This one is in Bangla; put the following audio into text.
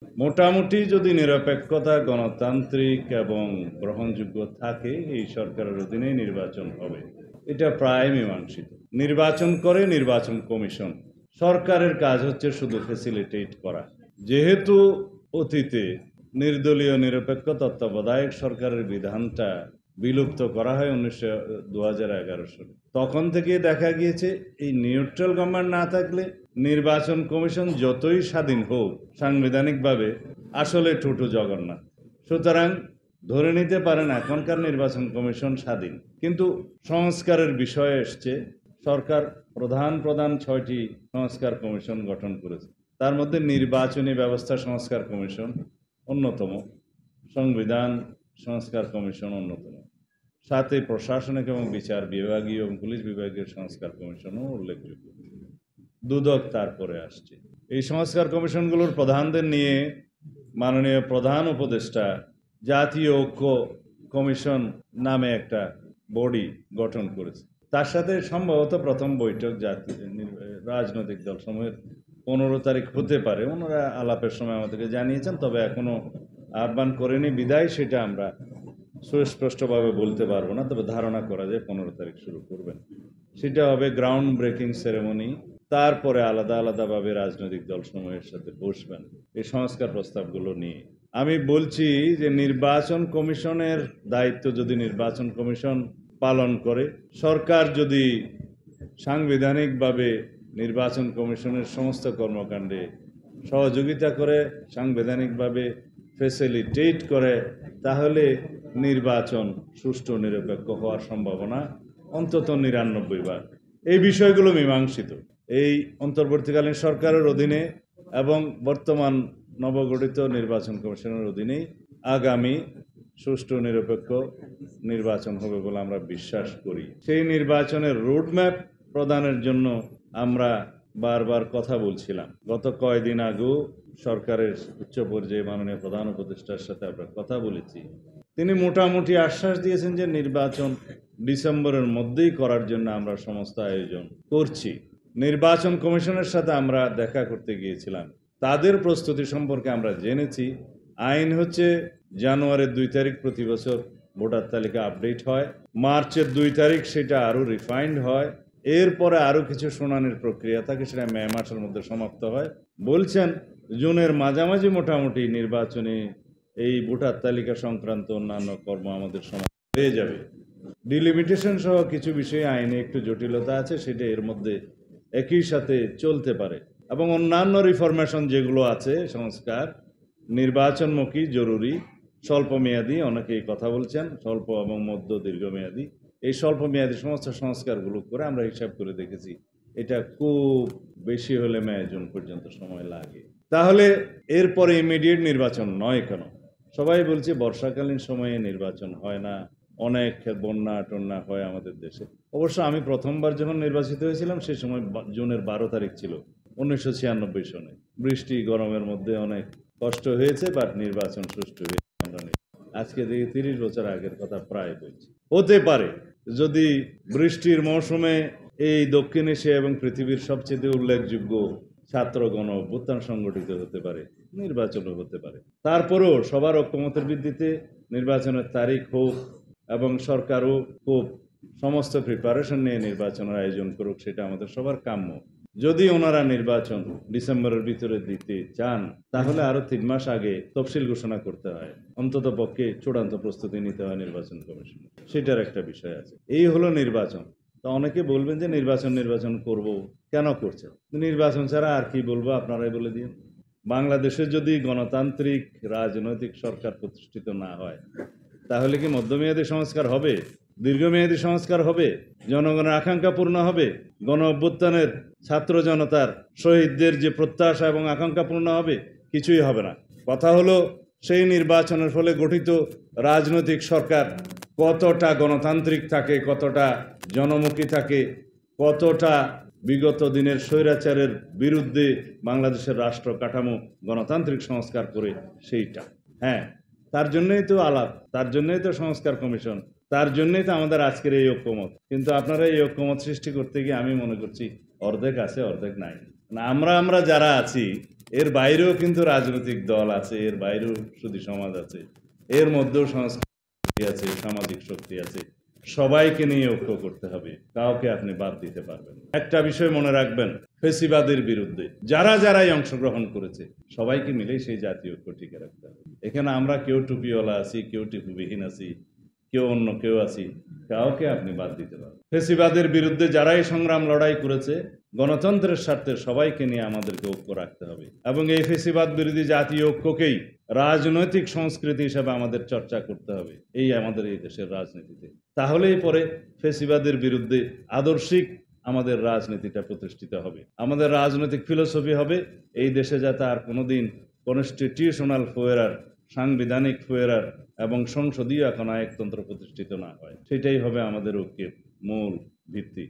মোটামুটি যদি নিরপেক্ষতা, গণতান্ত্রিক এবং গ্রহণযোগ্য থাকে, এই সরকারের অধীনেই নির্বাচন হবে। এটা প্রায় মীমাংসিত। নির্বাচন করে নির্বাচন কমিশন। সরকারের কাজ হচ্ছে শুধু ফেসিলিটেট করা। যেহেতু অতীতে নির্দলীয় নিরপেক্ষ তত্ত্বাবধায়ক সরকারের বিধানটা বিলুপ্ত করা হয় 2011 সালে, তখন থেকে দেখা গিয়েছে এই নিউট্রাল গভর্নমেন্ট না থাকলে নির্বাচন কমিশন যতই স্বাধীন হোক সাংবিধানিকভাবে, আসলে ঠুটু জগন্নাথ। সুতরাং ধরে নিতে পারেন এখনকার নির্বাচন কমিশন স্বাধীন, কিন্তু সংস্কারের বিষয়ে এসছে। সরকার প্রধান 6টি সংস্কার কমিশন গঠন করেছে। তার মধ্যে নির্বাচনী ব্যবস্থা সংস্কার কমিশন অন্যতম, সংবিধান সংস্কার কমিশন অন্যতম, সাথে প্রশাসনিক এবং বিচার বিভাগীয় এবং পুলিশ বিভাগীয় সংস্কার কমিশনও উল্লেখযোগ্য। দুদক তারপরে আসছে। এই সংস্কার কমিশনগুলোর প্রধানদের নিয়ে মাননীয় প্রধান উপদেষ্টা জাতীয় ঐক্য কমিশন নামে একটা বডি গঠন করেছে। তার সাথে সম্ভবত প্রথম বৈঠক রাজনৈতিক দল সমূহের 15 তারিখ হতে পারে। ওনারা আলাপের সময় আমাদেরকে জানিয়েছেন, তবে এখনো আহ্বান করেনি বিদায় সেটা আমরা সুস্পষ্টভাবে বলতে পারবো না, তবে ধারণা করা যায় 15 তারিখ শুরু করবেন। সেটা হবে গ্রাউন্ড ব্রেকিং সেরেমনি। তারপরে আলাদা আলাদাভাবে রাজনৈতিক দলসমূহের সাথে বসবেন এই সংস্কার প্রস্তাবগুলো নিয়ে। আমি বলছি যে নির্বাচন কমিশনের দায়িত্ব যদি নির্বাচন কমিশন পালন করে, সরকার যদি সাংবিধানিকভাবে নির্বাচন কমিশনের সমস্ত কর্মকাণ্ডে সহযোগিতা করে, সাংবিধানিকভাবে ফেসিলিটেট করে, তাহলে নির্বাচন সুষ্ঠু নিরপেক্ষ হওয়ার সম্ভাবনা অন্তত 99 ভাগ। এই বিষয়গুলো মীমাংসিত এই অন্তর্বর্তীকালীন সরকারের অধীনে এবং বর্তমান নবগঠিত নির্বাচন কমিশনের অধীনেই আগামী সুষ্ঠু নিরপেক্ষ নির্বাচন হবে বলে আমরা বিশ্বাস করি। সেই নির্বাচনের রোডম্যাপ প্রদানের জন্য আমরা বারবার কথা বলছিলাম। গত কয়েকদিন আগেও সরকারের উচ্চ পর্যায়ে মাননীয় প্রধান উপদেষ্টার সাথে আমরা কথা বলেছি। তিনি মোটামুটি আশ্বাস দিয়েছেন যে নির্বাচন ডিসেম্বরের মধ্যেই করার জন্য আমরা সমস্ত আয়োজন করছি। নির্বাচন কমিশনের সাথে আমরা দেখা করতে গিয়েছিলাম, তাদের প্রস্তুতি সম্পর্কে আমরা জেনেছি। আইন হচ্ছে জানুয়ারির 2 তারিখ প্রতি বছর ভোটার তালিকা আপডেট হয়, মার্চের 2 তারিখ সেটা আরো রিফাইন্ড হয়, এরপরে আরো কিছু শুনানির প্রক্রিয়া থাকে, সেটা মে মাসের মধ্যে সমাপ্ত হয়। বলছেন জুনের মাঝামাঝি মোটামুটি নির্বাচনী এই ভোটার তালিকা সংক্রান্ত অন্যান্য কর্ম আমাদের সমাপ্ত হয়ে যাবে। ডিলিমিটেশন সহ কিছু বিষয়ে আইনে একটু জটিলতা আছে, সেটা এর মধ্যে একই সাথে চলতে পারে। এবং অন্যান্য রিফরমেশন যেগুলো আছে সংস্কার নির্বাচনমুখী, জরুরি, স্বল্প মেয়াদী, অনেকেই কথা বলছেন স্বল্প এবং মধ্য দীর্ঘমেয়াদী। এই স্বল্প মেয়াদী সমস্ত সংস্কারগুলো করে আমরা হিসাব করে দেখেছি এটা খুব বেশি হলে মে জুন পর্যন্ত সময় লাগে। তাহলে এরপরে ইমিডিয়েট নির্বাচন নয় কেন? সবাই বলছে বর্ষাকালীন সময়ে নির্বাচন হয় না, অনেক বন্যা টন্যা হয় আমাদের দেশে। অবশ্য আমি প্রথমবার যখন নির্বাচিত হয়েছিলাম সে সময় জুনের 12 তারিখ ছিল 1996 সনে। বৃষ্টি গরমের মধ্যে অনেক কষ্ট হয়েছে, বাট নির্বাচন সুষ্ঠু হয়েছে। আজকে দেখি 30 বছর আগের কথা প্রায় বলছি। হতে পারে যদি বৃষ্টির মৌসুমে এই দক্ষিণ এশিয়া এবং পৃথিবীর সবচেয়ে উল্লেখযোগ্য ছাত্র গণ অভ্যুত্থান সংগঠিত হতে পারে, নির্বাচনও হতে পারে। তারপরেও সবার ঐক্যমতের ভিত্তিতে নির্বাচনের তারিখ হোক এবং সরকারও খুব সমস্ত প্রিপারেশন নিয়ে নির্বাচনের আয়োজন করুক, সেটা আমাদের সবার কাম্য। যদি ওনারা নির্বাচন ডিসেম্বরের ভিতরে দিতে চান, তাহলে আরো 3 মাস আগে তফসিল ঘোষণা করতে হয়, অন্তত পক্ষে চূড়ান্ত প্রস্তুতি নিতে হয় নির্বাচন কমিশন, সেটার একটা বিষয় আছে। এই হলো নির্বাচন। তা অনেকে বলবেন যে নির্বাচন করব, কেন করছে? নির্বাচন ছাড়া আর কি বলবো, আপনারাই বলে দিন। বাংলাদেশে যদি গণতান্ত্রিক রাজনৈতিক সরকার প্রতিষ্ঠিত না হয়, তাহলে কি মধ্যমেয়াদী সংস্কার হবে? দীর্ঘমেয়াদী সংস্কার হবে? জনগণের আকাঙ্ক্ষা পূর্ণ হবে? গণ অভ্যুত্থানের ছাত্র জনতার শহীদদের যে প্রত্যাশা এবং আকাঙ্ক্ষা পূর্ণ হবে? কিছুই হবে না। কথা হলো সেই নির্বাচনের ফলে গঠিত রাজনৈতিক সরকার কতটা গণতান্ত্রিক থাকে, কতটা জনমুখী থাকে, কতটা বিগত দিনের স্বৈরাচারের বিরুদ্ধে বাংলাদেশের রাষ্ট্র কাঠামো গণতান্ত্রিক সংস্কার করে, সেইটা। হ্যাঁ, তার জন্যই তো আলাপ, তার জন্যই তো সংস্কার কমিশন, তার জন্যই তো আমাদের আজকের এই ঐক্যমত। কিন্তু আপনারা এই ঐক্যমত সৃষ্টি করতে গিয়ে আমি মনে করছি অর্ধেক আছে অর্ধেক নাই। আমরা যারা আছি এর বাইরেও কিন্তু রাজনৈতিক দল আছে, এর বাইরেও সুধী সমাজ আছে, এর মধ্যেও সংস্কৃতি আছে, সামাজিক শক্তি আছে। সবাইকে নিয়ে ঐক্য করতে হবে, কাউকে আপনি বাদ দিতে পারবেন না। একটা বিষয় মনে রাখবেন, ফেসিবাদের বিরুদ্ধে যারাই অংশগ্রহণ করেছে সবাইকে মিলেই সেই জাতীয় ঐক্য টিকে রাখতে হবে। এখানে আমরা কেউ টুপিওয়ালা আছি, কেউ টুপিবিহীন আছি, কেউ অন্য কেউ আছি, কাউকে আপনি বাদ দিতে পারবেন। ফেসিবাদের বিরুদ্ধে যারাই সংগ্রাম লড়াই করেছে, গণতন্ত্রের স্বার্থে সবাইকে নিয়ে আমাদেরকে ঐক্য রাখতে হবে এবং এই ফেসিবাদ বিরোধী জাতীয় ঐক্যকেই রাজনৈতিক সংস্কৃতি হিসেবে আমাদের চর্চা করতে হবে আমাদের এই দেশের রাজনীতিতে। তাহলেই পরে ফেসিবাদের বিরুদ্ধে আদর্শিক আমাদের রাজনীতিটা প্রতিষ্ঠিত হবে। আমাদের রাজনৈতিক ফিলোসফি হবে এই দেশে যাতে আর কোনোদিন কনস্টিটিউশনাল ফোয়ারার, সাংবিধানিক ফোয়ারার এবং সংসদীয় এখন নায়কতন্ত্র প্রতিষ্ঠিত না হয়। সেটাই হবে আমাদের ঐক্যের মূল ভিত্তি।